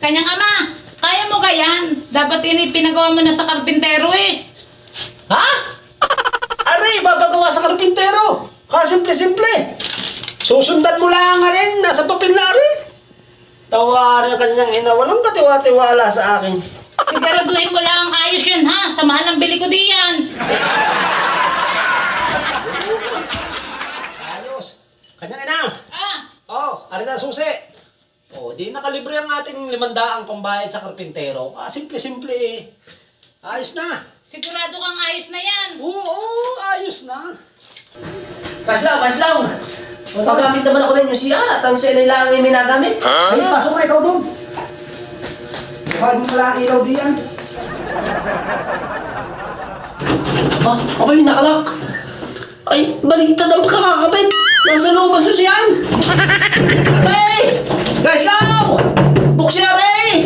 Kanyang ama, kaya mo ka yan? Dapat ini pinagawa mo na sa karpintero eh. Ha? Aray, babagawa sa karpintero. Simple-simple. Susundan mo lang nga rin, nasa papel na rin. Tawarin ang kanyang ina, walang katiwa-tiwala sa akin. Siguraduhin mo lang ayos yun ha, sa mahal ng bili ko diyan. Ayos. Kanyang ina. Ah, Ari na susi. Di nakalibre ang ating 500 pambayad sa karpintero. Simple-simple eh. Ayos na. sigurado kang ayos na yan. Oo, ayos na. Kaslaw! Magagamit naman ako ng siya at ang sila lang yung minagamit. Ay, pasok na ikaw doon. Bukain mo pala ang ilaw diyan. Ako yung nakalak. Ay, baliktad ang kakakabit. Nasa loob ang susiyan. Hey! Kaslaw! Buksin na rin!